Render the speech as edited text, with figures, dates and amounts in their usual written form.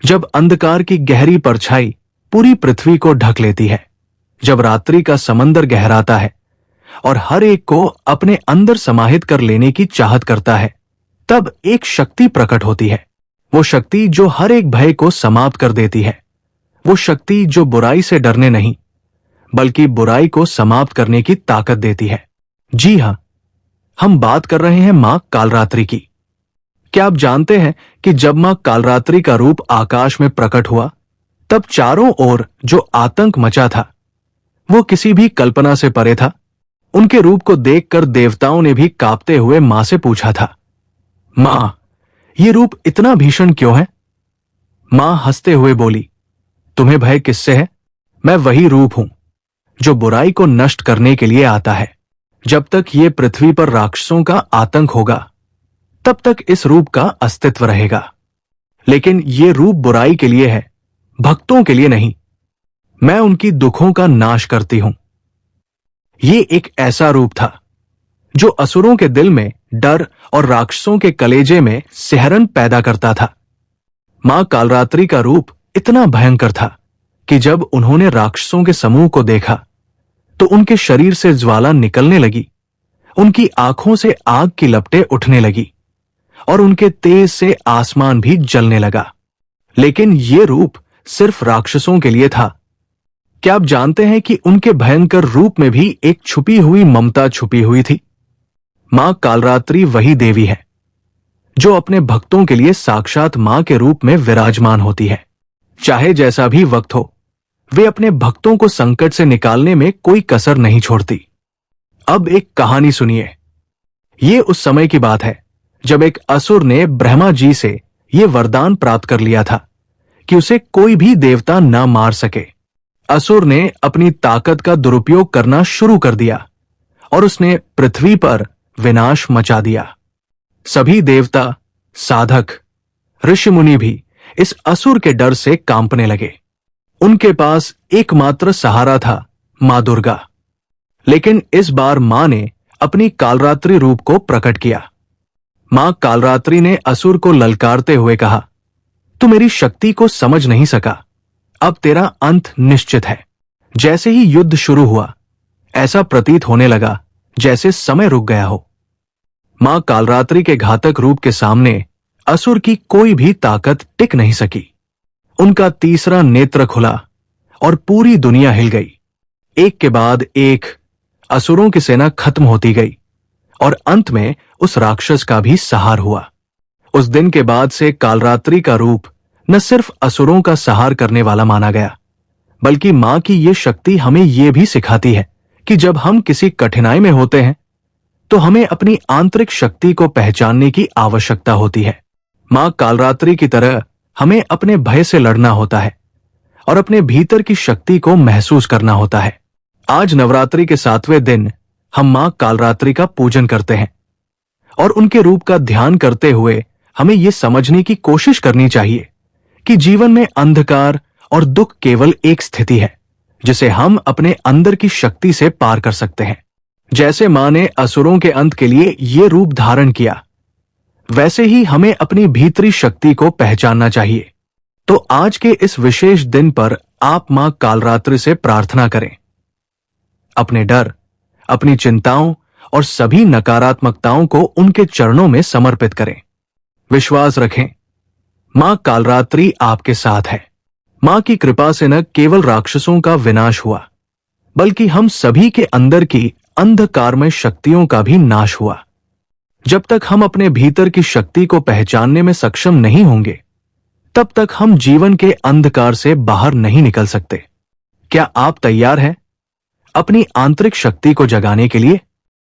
जब अंधकार की गहरी परछाई पूरी पृथ्वी को ढक लेती है, जब रात्रि का समंदर गहराता है और हर एक को अपने अंदर समाहित कर लेने की चाहत करता है, तब एक शक्ति प्रकट होती है। वो शक्ति जो हर एक भय को समाप्त कर देती है। वो शक्ति जो बुराई से डरने नहीं बल्कि बुराई को समाप्त करने की ताकत देती है। जी हां, हम बात कर रहे हैं मां कालरात्रि की। क्या आप जानते हैं कि जब मां कालरात्रि का रूप आकाश में प्रकट हुआ, तब चारों ओर जो आतंक मचा था वो किसी भी कल्पना से परे था। उनके रूप को देखकर देवताओं ने भी कांपते हुए मां से पूछा था, मां, ये रूप इतना भीषण क्यों है? मां हंसते हुए बोली, तुम्हें भय किससे है? मैं वही रूप हूं जो बुराई को नष्ट करने के लिए आता है। जब तक ये पृथ्वी पर राक्षसों का आतंक होगा, तब तक इस रूप का अस्तित्व रहेगा। लेकिन ये रूप बुराई के लिए है, भक्तों के लिए नहीं। मैं उनकी दुखों का नाश करती हूं। ये एक ऐसा रूप था जो असुरों के दिल में डर और राक्षसों के कलेजे में सिहरन पैदा करता था। मां कालरात्रि का रूप इतना भयंकर था कि जब उन्होंने राक्षसों के समूह को देखा तो उनके शरीर से ज्वाला निकलने लगी, उनकी आंखों से आग की लपटें उठने लगी और उनके तेज से आसमान भी जलने लगा। लेकिन यह रूप सिर्फ राक्षसों के लिए था। क्या आप जानते हैं कि उनके भयंकर रूप में भी एक छुपी हुई ममता छुपी हुई थी? मां कालरात्रि वही देवी है जो अपने भक्तों के लिए साक्षात मां के रूप में विराजमान होती है। चाहे जैसा भी वक्त हो, वे अपने भक्तों को संकट से निकालने में कोई कसर नहीं छोड़ती। अब एक कहानी सुनिए। ये उस समय की बात है जब एक असुर ने ब्रह्मा जी से यह वरदान प्राप्त कर लिया था कि उसे कोई भी देवता ना मार सके। असुर ने अपनी ताकत का दुरुपयोग करना शुरू कर दिया और उसने पृथ्वी पर विनाश मचा दिया। सभी देवता, साधक, ऋषि मुनि भी इस असुर के डर से कांपने लगे। उनके पास एकमात्र सहारा था मां दुर्गा। लेकिन इस बार मां ने अपनी कालरात्रि रूप को प्रकट किया। मां कालरात्रि ने असुर को ललकारते हुए कहा, तू मेरी शक्ति को समझ नहीं सका, अब तेरा अंत निश्चित है। जैसे ही युद्ध शुरू हुआ, ऐसा प्रतीत होने लगा जैसे समय रुक गया हो। मां कालरात्रि के घातक रूप के सामने असुर की कोई भी ताकत टिक नहीं सकी। उनका तीसरा नेत्र खुला और पूरी दुनिया हिल गई। एक के बाद एक असुरों की सेना खत्म होती गई और अंत में उस राक्षस का भी संहार हुआ। उस दिन के बाद से कालरात्रि का रूप न सिर्फ असुरों का संहार करने वाला माना गया, बल्कि मां की ये शक्ति हमें यह भी सिखाती है कि जब हम किसी कठिनाई में होते हैं तो हमें अपनी आंतरिक शक्ति को पहचानने की आवश्यकता होती है। मां कालरात्रि की तरह हमें अपने भय से लड़ना होता है और अपने भीतर की शक्ति को महसूस करना होता है। आज नवरात्रि के 7वें दिन हम मां कालरात्रि का पूजन करते हैं और उनके रूप का ध्यान करते हुए हमें यह समझने की कोशिश करनी चाहिए कि जीवन में अंधकार और दुख केवल एक स्थिति है जिसे हम अपने अंदर की शक्ति से पार कर सकते हैं। जैसे मां ने असुरों के अंत के लिए यह रूप धारण किया, वैसे ही हमें अपनी भीतरी शक्ति को पहचानना चाहिए। तो आज के इस विशेष दिन पर आप मां कालरात्रि से प्रार्थना करें। अपने डर, अपनी चिंताओं और सभी नकारात्मकताओं को उनके चरणों में समर्पित करें। विश्वास रखें, मां कालरात्रि आपके साथ है। मां की कृपा से न केवल राक्षसों का विनाश हुआ, बल्कि हम सभी के अंदर की अंधकारमय शक्तियों का भी नाश हुआ। जब तक हम अपने भीतर की शक्ति को पहचानने में सक्षम नहीं होंगे, तब तक हम जीवन के अंधकार से बाहर नहीं निकल सकते। क्या आप तैयार हैं अपनी आंतरिक शक्ति को जगाने के लिए?